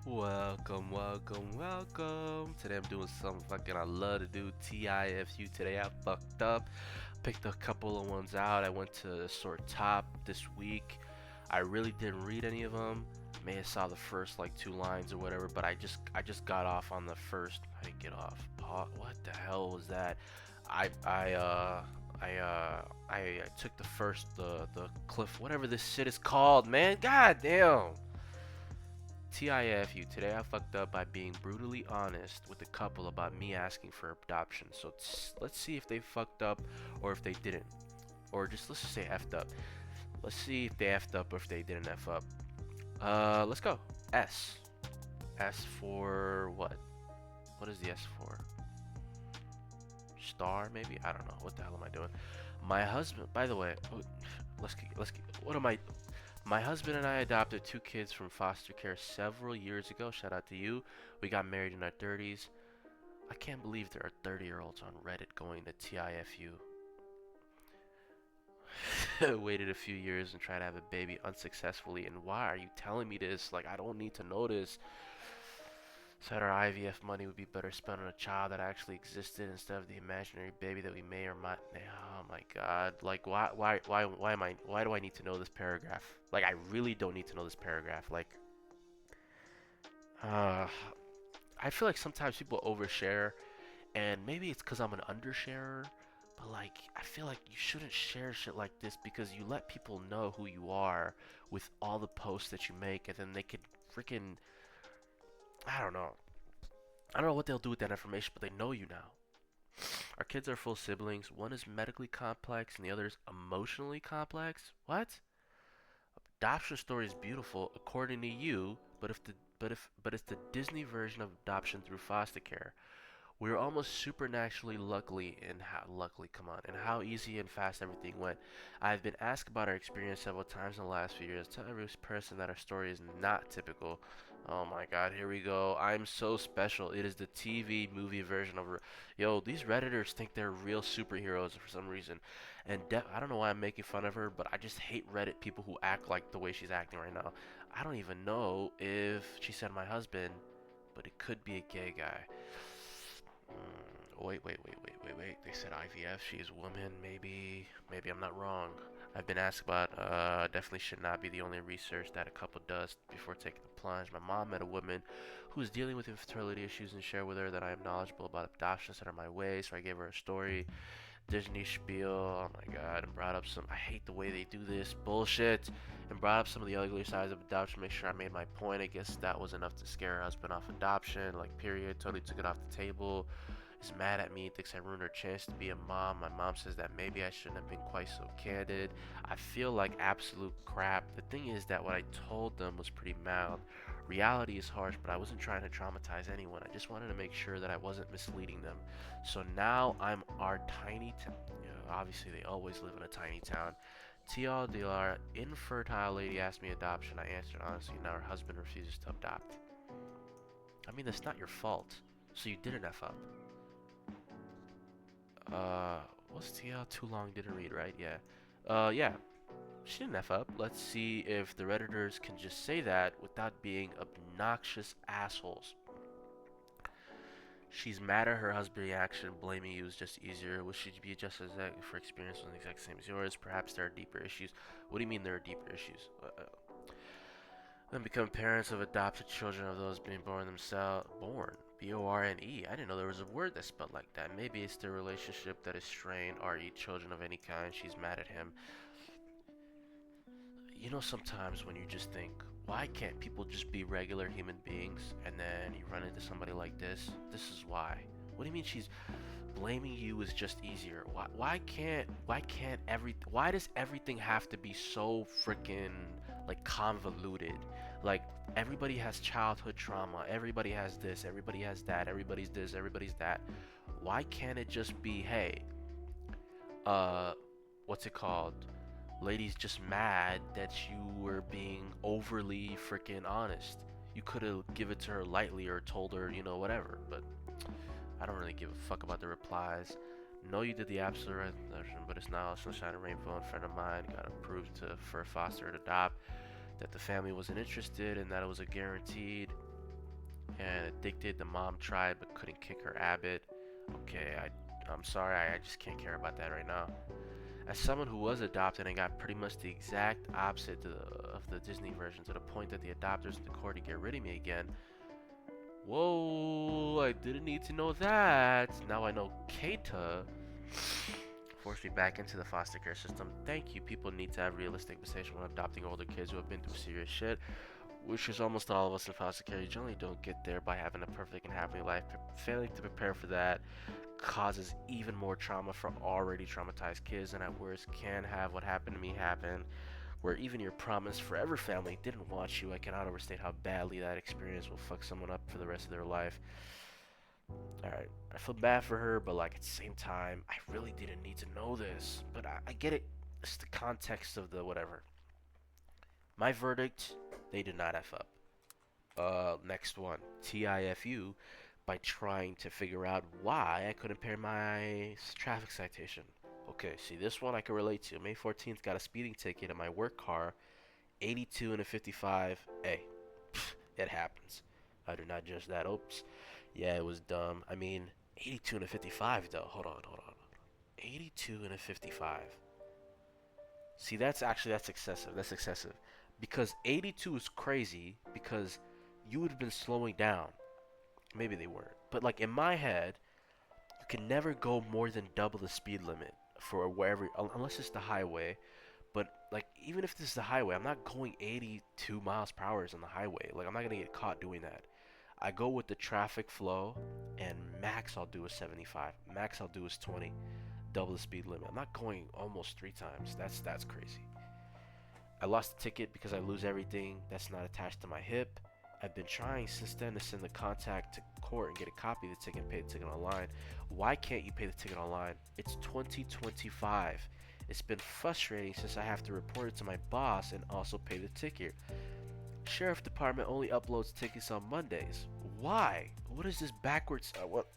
Welcome, welcome, welcome. Today I'm doing something fucking I love to do. TIFU. Today I fucked up. Picked a couple of ones out. I went to sort top this week. I really didn't read any of them. May have saw the first like two lines or whatever, but I just got off on the first. I didn't get off. What the hell was that? I I uh I took the first the cliff whatever this shit is called, man. God damn. TIFU, today I fucked up by being brutally honest with the couple about me asking for adoption. So let's see if they fucked up or if they didn't. Or just let's just say effed up. Let's see if they effed up or if they didn't F up. Let's go. S. S for what? What is the S for? Star, maybe? I don't know. What the hell am I doing? My husband, by the way, what am I? My husband and I adopted two kids from foster care several years ago. Shout out to you. We got married in our 30s. I can't believe there are 30-year-olds on Reddit going to TIFU. Waited a few years and tried to have a baby unsuccessfully. And why are you telling me this? Like, I don't need to know this. Said our IVF money would be better spent on a child that actually existed instead of the imaginary baby that we may or might. Oh my God! Like, why do I need to know this paragraph? Like, I really don't need to know this paragraph. Like, uh, I feel like sometimes people overshare, and maybe it's because I'm an undersharer. But like, I feel like you shouldn't share shit like this because you let people know who you are with all the posts that you make, and then they could freaking, I don't know. I don't know what they'll do with that information, but they know you now. Our kids are full siblings. One is medically complex and the other is emotionally complex. What? Adoption story is beautiful according to you, but it's the Disney version of adoption through foster care. We were almost supernaturally luckily, come on, and how easy and fast everything went. I've been asked about our experience several times in the last few years. Tell every person that our story is not typical. Oh my God, here we go. I'm so special. It is the TV movie version of. Yo, these redditors think they're real superheroes for some reason, and I don't know why I'm making fun of her, but I just hate Reddit people who act like the way she's acting right now. I don't even know if she said my husband, but it could be a gay guy. Wait. They said IVF. She is a woman. Maybe I'm not wrong. I've been asked about. Definitely should not be the only research that a couple does before taking the plunge. My mom met a woman who is dealing with infertility issues and shared with her that I am knowledgeable about adoptions that are my way. So I gave her a story. Disney spiel. Oh my God! And brought up some. I hate the way they do this bullshit. And brought up some of the uglier sides of adoption. Make sure I made my point. I guess that was enough to scare her husband off adoption. Like period. Totally took it off the table. Is mad at me, thinks I ruined her chance to be a mom. My mom says that maybe I shouldn't have been quite so candid. I feel like absolute crap. The thing is that what I told them was pretty mild. Reality is harsh, but I wasn't trying to traumatize anyone. I just wanted to make sure that I wasn't misleading them. So now I'm our tiny town. Obviously, they always live in a tiny town. TLDR, infertile lady asked me adoption. I answered honestly. Now her husband refuses to adopt. I mean, that's not your fault. So you didn't F up. Uh, what's TL? Too long, didn't read, right? Yeah. Yeah. She didn't F up. Let's see if the Redditors can just say that without being obnoxious assholes. She's mad at her husband's reaction, blaming you is just easier. Would she be just as for experience was the exact same as yours? Perhaps there are deeper issues. What do you mean there are deeper issues? Then become parents of adopted children of those being born themselves. Born. Borne. I didn't know there was a word that spelled like that. Maybe it's the relationship that is strained. Re children of any kind. She's mad at him. You know, sometimes when you just think, why can't people just be regular human beings? And then you run into somebody like this. This is why. What do you mean she's blaming you is just easier? Why does everything have to be so freaking like convoluted? Like everybody has childhood trauma, everybody has this, everybody has that, everybody's this, everybody's that. Why can't it just be, hey, uh what's it called? Lady's just mad that you were being overly freaking honest. You could have give it to her lightly or told her, whatever, but I don't really give a fuck about the replies. No, you did the absolute right version, but it's not all sunshine and rainbow. A friend of mine got approved for foster and adopt. That the family wasn't interested and that it was a guaranteed. and addicted. The mom tried but couldn't kick her habit. Okay, I'm sorry, I just can't care about that right now. As someone who was adopted and got pretty much the exact opposite of the Disney version, to the point that the adopters in the court to get rid of me again. Whoa, I didn't need to know that. Now I know Keita forced me back into the foster care system. Thank you. People need to have realistic conversation when adopting older kids who have been through serious shit, which is almost all of us in foster care. You generally don't get there by having a perfect and happy life. Failing to prepare for that causes even more trauma for already traumatized kids, and at worst can have what happened to me happen, where even your promised forever family didn't want you. I cannot overstate how badly that experience will fuck someone up for the rest of their life. Alright, I feel bad for her, but like at the same time, I really didn't need to know this. But I get it. It's the context of the whatever. My verdict, they did not F up. Next one. TIFU by trying to figure out why I couldn't pay my traffic citation. Okay, see this one I can relate to. May 14th got a speeding ticket in my work car, 82 and a 55. Hey, it happens. I do not judge that. Oops. Yeah, it was dumb. I mean, 82 and a 55 though. Hold on. 82 and a 55. See, that's excessive. That's excessive. Because 82 is crazy because you would have been slowing down. Maybe they weren't. But like in my head, you can never go more than double the speed limit for wherever, unless it's the highway. But like even if this is the highway, I'm not going 82 miles per hour on the highway. Like I'm not gonna get caught doing that. I go with the traffic flow, and max I'll do is 75. Max I'll do is 20. Double the speed limit. I'm not going almost 3 times. That's crazy. I lost the ticket because I lose everything that's not attached to my hip. I've been trying since then to send the contact to court and get a copy of the ticket and pay the ticket online. Why can't you pay the ticket online? It's 2025. It's been frustrating since I have to report it to my boss and also pay the ticket. Sheriff Department only uploads tickets on Mondays. Why? What is this backwards? What?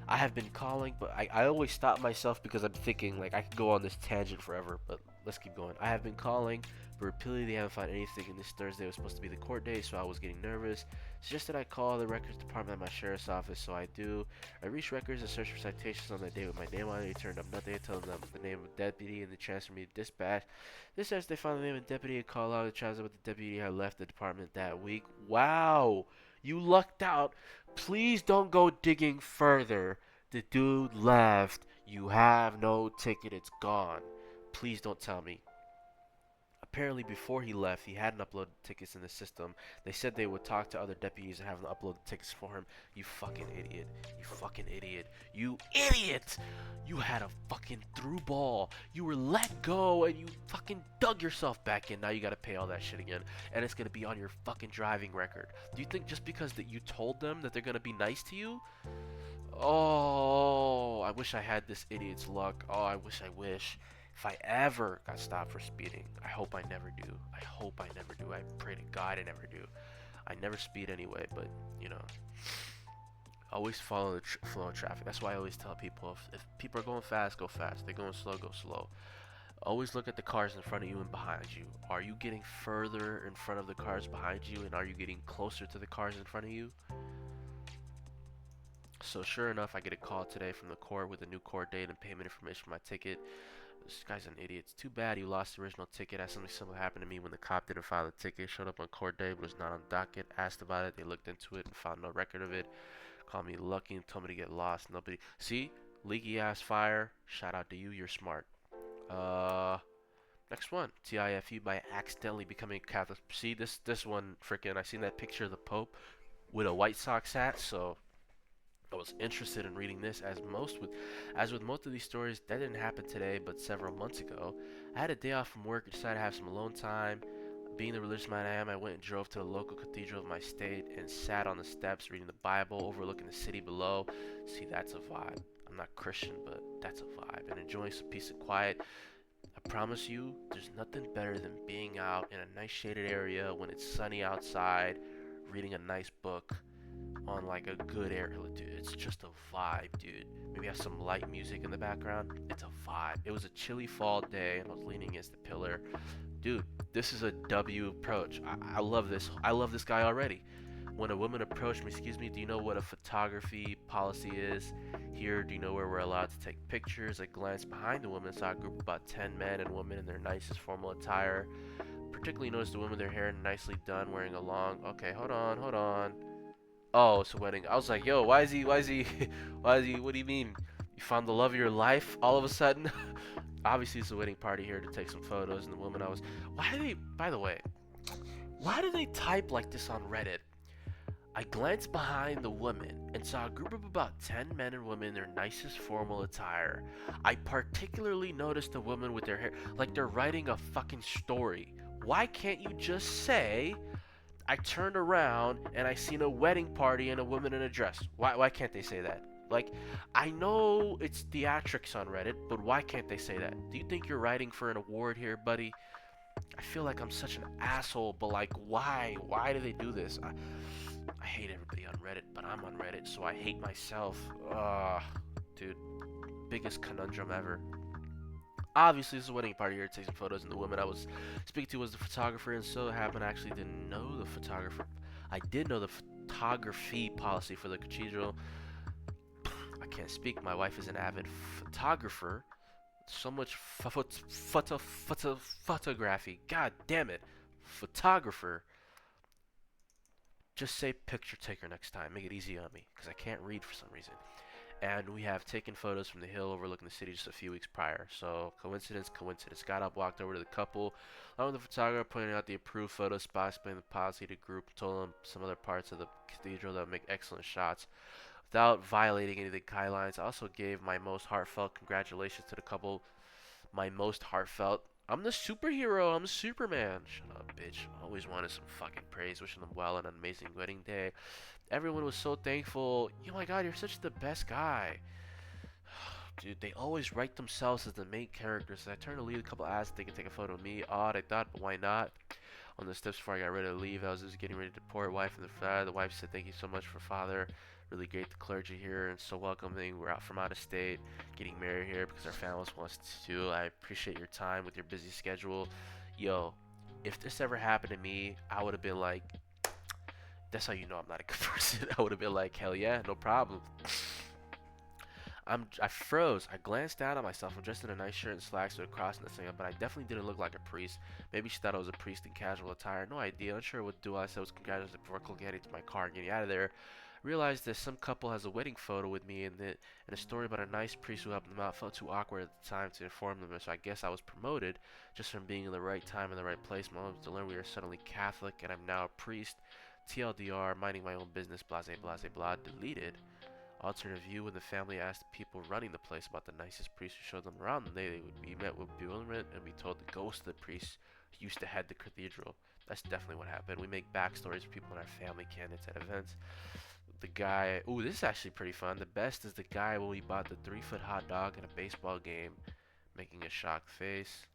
I have been calling, but I always stop myself because I'm thinking like I could go on this tangent forever, but let's keep going. I have been calling, but repeatedly they haven't found anything, and this Thursday was supposed to be the court date, so I was getting nervous. Suggested I call the records department at my sheriff's office, so I do. I reached records and searched for citations on that day with my name on it. They turned up nothing. I told them the name of the deputy, and they transferred me to dispatch. This says they found the name of the deputy and called out the transit with the deputy had left the department that week. Wow, you lucked out. Please don't go digging further. The dude left. You have no ticket. It's gone. Please don't tell me. Apparently, before he left, he hadn't uploaded tickets in the system. They said they would talk to other deputies and have them upload the tickets for him. You fucking idiot. You fucking idiot. You idiot! You had a fucking through ball. You were let go and you fucking dug yourself back in. Now you gotta pay all that shit again. And it's gonna be on your fucking driving record. Do you think just because that you told them that they're gonna be nice to you? Oh, I wish I had this idiot's luck. Oh, I wish. If I ever got stopped for speeding, I hope I never do. I hope I never do. I pray to God I never do. I never speed anyway, but, you know, always follow the flow of traffic. That's why I always tell people, if people are going fast, go fast. They're going slow, go slow. Always look at the cars in front of you and behind you. Are you getting further in front of the cars behind you, and are you getting closer to the cars in front of you? So sure enough, I get a call today from the court with a new court date and payment information for my ticket. This guy's an idiot. It's too bad you lost the original ticket. As something similar happened to me when the cop didn't file the ticket. Showed up on court day, but was not on docket. Asked about it. They looked into it and found no record of it. Called me lucky and told me to get lost. Nobody. See? Leaky ass fire. Shout out to you. You're smart. Next one. TIFU by accidentally becoming a Catholic. See, this one freaking. I seen that picture of the Pope with a White Sox hat, so I was interested in reading this. As with most of these stories, that didn't happen today, but several months ago. I had a day off from work and decided to have some alone time. Being the religious man I am, I went and drove to the local cathedral of my state and sat on the steps reading the Bible, overlooking the city below. See, that's a vibe. I'm not Christian, but that's a vibe. And enjoying some peace and quiet. I promise you, there's nothing better than being out in a nice shaded area when it's sunny outside, reading a nice book on like a good area, dude. It's just a vibe, dude. Maybe have some light music in the background. It's a vibe. It was a chilly fall day, and I was leaning against the pillar. Dude, this is a W approach. I love this. I love this guy already. When a woman approached me, excuse me, do you know what a photography policy is? Here, do you know where we're allowed to take pictures? I glanced behind the woman, saw a group of about 10 men and women in their nicest formal attire. Particularly noticed the woman with their hair nicely done, wearing a long. Okay, hold on. Oh, it's a wedding. I was like, yo, why is he, why is he? What do you mean? You found the love of your life all of a sudden? Obviously, it's a wedding party here to take some photos. And the woman I was. Why do they? By the way, why do they type like this on Reddit? I glanced behind the woman and saw a group of about 10 men and women in their nicest formal attire. I particularly noticed the woman with their hair like they're writing a fucking story. Why can't you just say, I turned around and I seen a wedding party and a woman in a dress? Why can't they say that? Like, I know it's theatrics on Reddit, but why can't they say that? Do you think you're writing for an award here, buddy? I feel like I'm such an asshole, but like, why? Why do they do this? I hate everybody on Reddit, but I'm on Reddit, so I hate myself. Dude, biggest conundrum ever. Obviously, this is a wedding party here to take some photos, and the woman I was speaking to was the photographer, and so it happened I actually didn't know the photographer. I did know the photography policy for the cathedral. I can't speak. My wife is an avid photographer. So much photography. God damn it. Photographer. Just say picture taker next time. Make it easy on me, because I can't read for some reason. And we have taken photos from the hill overlooking the city just a few weeks prior. So, coincidence. Got up, walked over to the couple, along with the photographer, pointing out the approved photo spots, explained the policy to the group, told them some other parts of the cathedral that would make excellent shots without violating any of the guidelines. I also gave my most heartfelt congratulations to the couple. My most heartfelt. I'm the superhero. I'm Superman. Shut up, bitch. Always wanted some fucking praise. Wishing them well on an amazing wedding day. Everyone was so thankful. Oh my god, you're such the best guy. Dude, they always write themselves as the main characters. I turned to leave, a couple asked if they could take a photo of me. Odd, I thought, but why not? On the steps before I got ready to leave, I was just getting ready to deport. Wife and the father. The wife said, "Thank you so much for father. Really great, the clergy here, and so welcoming. We're out from out of state, getting married here because our family wants to. I appreciate your time with your busy schedule." Yo, if this ever happened to me, I would have been like, that's how you know I'm not a good person. I would have been like, hell yeah, no problem. I froze. I glanced down at myself. I'm dressed in a nice shirt and slacks with a cross and a thing, but I definitely didn't look like a priest. Maybe she thought I was a priest in casual attire. No idea. Unsure what to do. I said I was congratulations before getting to my car and getting out of there. Realized that some couple has a wedding photo with me and a story about a nice priest who helped them out. Felt too awkward at the time to inform them, so I guess I was promoted just from being in the right time in the right place. My mom was to learn we are suddenly Catholic and I'm now a priest. TLDR, minding my own business, blase blase blah, deleted. Alternate view when the family asked the people running the place about the nicest priest who showed them around. They would be met with bewilderment and be told the ghost of the priest used to head the cathedral. That's definitely what happened. We make backstories for people in our family, candidates at events. The guy, ooh, this is actually pretty fun. The best is the guy when we bought the 3-foot hot dog at a baseball game, making a shocked face.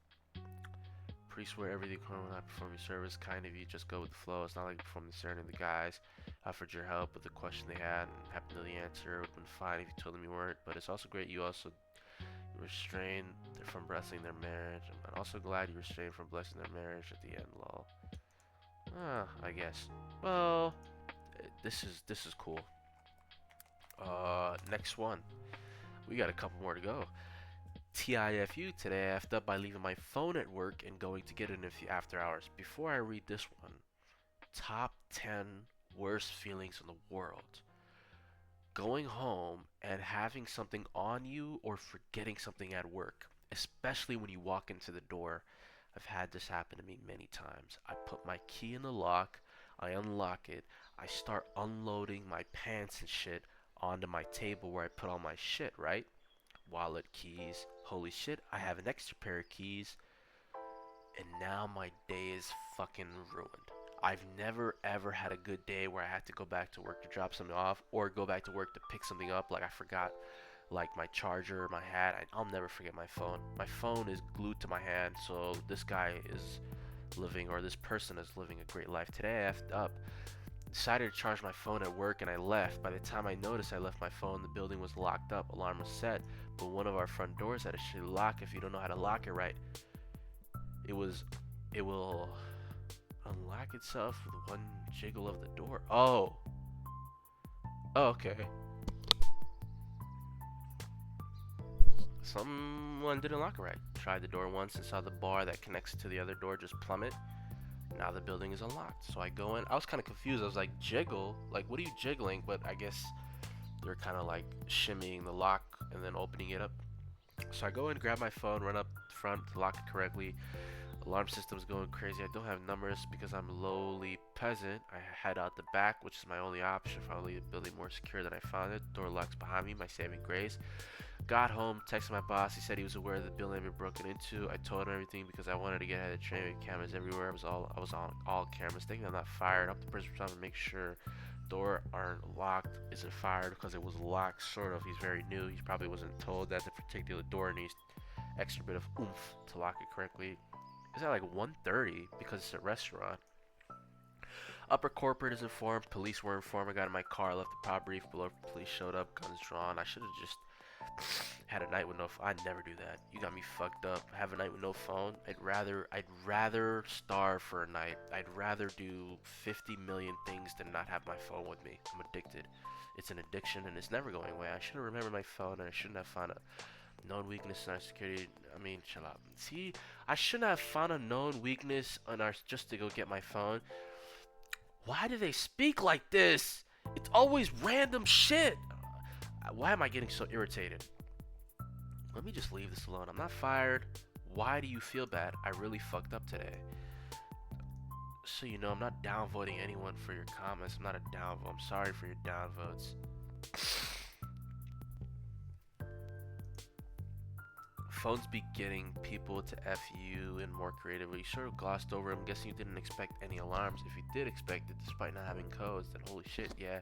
Priests wear everything when not performing service. Kind of you, just go with the flow. It's not like performing certain the guys offered your help with the question they had and happened to know the answer. It would have been fine if you told them you weren't, but it's also great you also restrained from blessing their marriage. I'm also glad you restrained from blessing their marriage at the end, lol. I guess. Well, this is cool. Next one. We got a couple more to go. TIFU, today I effed up by leaving my phone at work and going to get it in after hours. Before I read this one, top 10 worst feelings in the world. Going home and having something on you or forgetting something at work, especially when you walk into the door. I've had this happen to me many times. I put my key in the lock, I unlock it, I start unloading my pants and shit onto my table where I put all my shit, right? Wallet, keys. Holy shit, I have an extra pair of keys. And now my day is fucking ruined. I've never ever had a good day where I had to go back to work to drop something off or go back to work to pick something up. Like I forgot like my charger or my hat. I'll never forget my phone. My phone is glued to my hand, so this guy is living, or this person is living a great life. Today I effed up. Decided to charge my phone at work and I left. By the time I noticed I left my phone, the building was locked up. Alarm was set, but one of our front doors had a shitty lock. If you don't know how to lock it right, it will unlock itself with one Jiggle of the door. Oh. Oh, okay. Someone didn't lock it right. Tried the door once and saw the bar that connects to the other door just plummet. Now the building is unlocked. So I go in. I was kind of confused. I was like, jiggle? Like, what are you jiggling? But I guess they're kind of like shimmying the lock and then opening it up. So I go in, grab my phone, run up front to lock it correctly. Alarm system's going crazy. I don't have numbers because I'm lowly peasant. I head out the back, which is my only option. Probably the building more secure than I found it. Door locks behind me, my saving grace. Got home, texted my boss. He said he was aware that the building had been broken into. I told him everything because I wanted to get ahead of the train with cameras everywhere. I was on all cameras, thinking I'm not fired. Up the person trying to make sure door aren't locked, isn't fired because it was locked. Sort of. He's very new. He probably wasn't told that the particular door needs extra bit of oomph to lock it correctly. It's at like 1:30 because it's a restaurant. Upper corporate is informed. Police were informed. I got in my car, left the prop brief below. Police showed up, guns drawn. I should have just had a night with no phone. I'd never do that. You got me fucked up. Have a night with no phone. I'd rather starve for a night. I'd rather do 50 million things than not have my phone with me. I'm addicted. It's an addiction and it's never going away. I should have remembered my phone and I shouldn't have found a known weakness in our security. I mean, chill out. See, I shouldn't have found a known weakness on our just to go get my phone. Why do they speak like this? It's always random shit. Why am I getting so irritated? Let me just leave this alone. I'm not fired. Why do you feel bad? I really fucked up today. So you know, I'm not downvoting anyone for your comments. I'm not a downvote. I'm sorry for your downvotes. Phones be getting people to F you and more creative. You sort of glossed over. I'm guessing you didn't expect any alarms. If you did expect it, despite not having codes, then holy shit, yeah.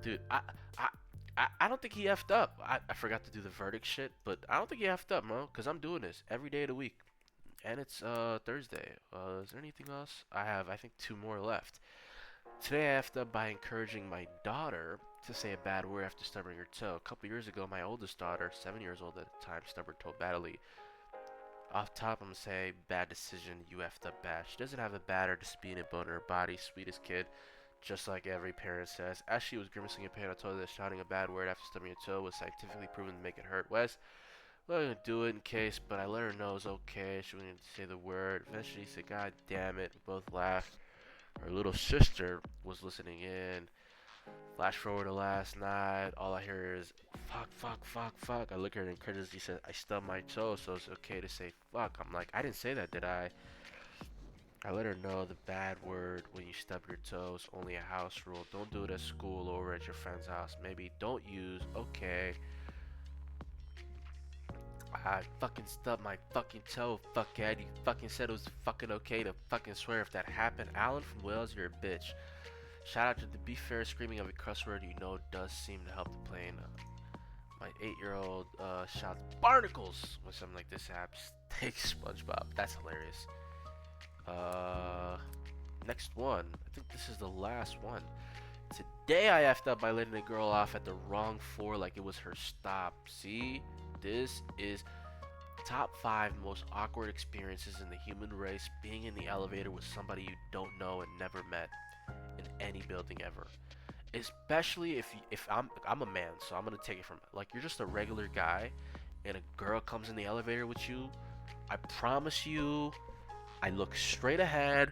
Dude, I don't think he effed up. I forgot to do the verdict shit, but I don't think he effed up, Mo, because I'm doing this every day of the week. And it's Thursday. Is there anything else? I think 2 more left. Today I effed up by encouraging my daughter to say a bad word after stubbing her toe. A couple years ago, my oldest daughter, 7 years old at the time, stubbed her toe badly. Off top, I'm gonna say, bad decision, you effed up bad. She doesn't have a bad or disputed bone in her body, sweetest kid, just like every parent says. As she was grimacing in pain, I told her that shouting a bad word after stubbing her toe was scientifically proven to make it hurt. Wes, well, I'm gonna do it in case, but I let her know it was okay. She wouldn't say the word. Eventually, she said, God damn it. We both laughed. Her little sister was listening in. Flash forward to last night. All I hear is fuck, fuck, fuck, fuck. I look at her and incredulously said, I stubbed my toe, so it's okay to say fuck. I'm like, I didn't say that, did I? I let her know the bad word when you stub your toe is only a house rule. Don't do it at school or at your friend's house. Maybe don't use, okay. I fucking stubbed my fucking toe, fuckhead. You fucking said it was fucking okay to fucking swear if that happened. Alan from Wales, you're a bitch. Shout out to the Be Fair screaming of a cuss word you know does seem to help the plane. My 8-year-old shouts barnacles when something like this happens. Thanks, SpongeBob. That's hilarious. Next one. I think this is the last one. Today I effed up by letting a girl off at the wrong floor like it was her stop. See? This is top 5 most awkward experiences in the human race. Being in the elevator with somebody you don't know and never met in any building ever. Especially if I'm a man, so I'm gonna take it from like you're just a regular guy and a girl comes in the elevator with you. I promise you, I look straight ahead.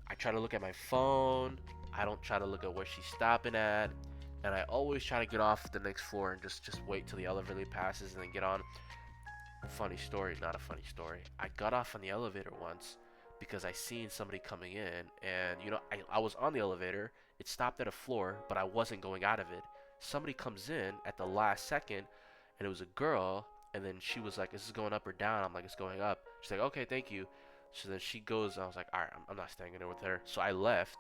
I try to look at my phone. I don't try to look at where she's stopping at. And I always try to get off the next floor and just wait till the elevator passes and then get on. Funny story, not a funny story. I got off on the elevator once because I seen somebody coming in, and you know, I was on the elevator. It stopped at a floor, but I wasn't going out of it. Somebody comes in at the last second, and it was a girl, and then she was like, is this going up or down? I'm like, it's going up. She's like, okay, thank you. So then she goes, I was like, alright, I'm not staying in there with her. So I left,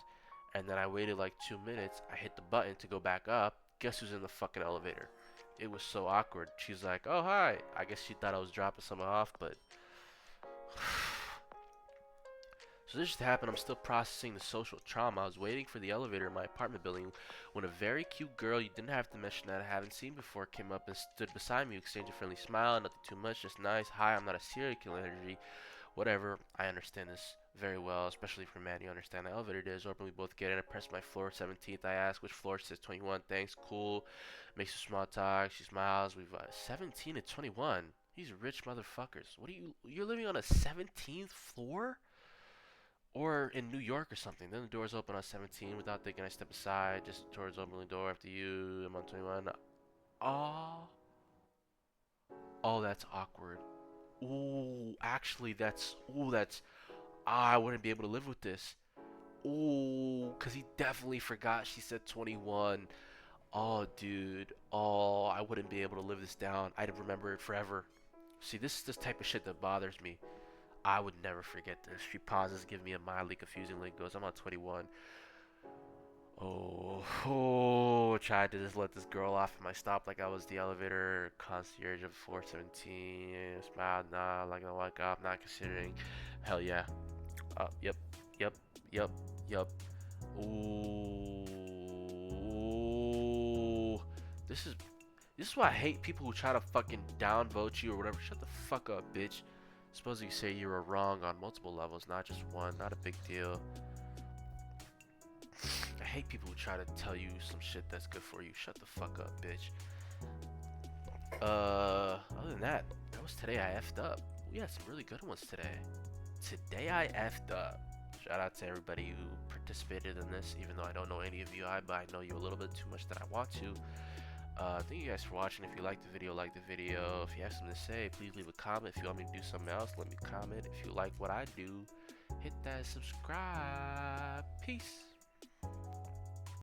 and then I waited like 2 minutes. I hit the button to go back up. Guess who's in the fucking elevator? It was so awkward. She's like, oh, hi. I guess she thought I was dropping someone off, but... So this just happened. I'm still processing the social trauma. I was waiting for the elevator in my apartment building when a very cute girl, you didn't have to mention that, I haven't seen before, came up and stood beside me, exchanged a friendly smile, nothing too much, just nice. Hi, I'm not a serial killer energy. Whatever. I understand this very well, especially for man. You understand the elevator doors open. We both get in. I press my floor 17th. I ask which floor. She says 21. Thanks. Cool. Makes a small talk. She smiles. We've 17 and 21. These rich motherfuckers. What are you? You're living on a 17th floor? Or in New York or something. Then the doors open on 17. Without thinking, I step aside. Just towards opening the door after you. I'm on 21. Oh. Oh, that's awkward. Ooh, actually, that's. Ooh, that's. I wouldn't be able to live with this. Ooh, because he definitely forgot she said 21. Oh, dude. Oh, I wouldn't be able to live this down. I'd remember it forever. See, this is this type of shit that bothers me. I would never forget this. She pauses, gives me a mildly confusing look, goes, I'm on 21. Oh, tried to just let this girl off at my stop like I was the elevator concierge of 417. Smiled, nah, like I wake up, not considering. Hell yeah. Yep, yep, yep, yep. Ooh, this is this is why I hate people who try to fucking downvote you or whatever. Shut the fuck up, bitch. Suppose you say you were wrong on multiple levels, not just one. Not a big deal. I hate people who try to tell you some shit that's good for you. Shut the fuck up, bitch. Other than that, that was today I effed up. We had some really good ones today. Today I effed up. Shout out to everybody who participated in this, even though I don't know any of you, but I know you a little bit too much that I want to. Thank you guys for watching. If you like the video, like the video. If you have something to say, please leave a comment. If you want me to do something else, let me comment. If you like what I do, hit that subscribe. Peace.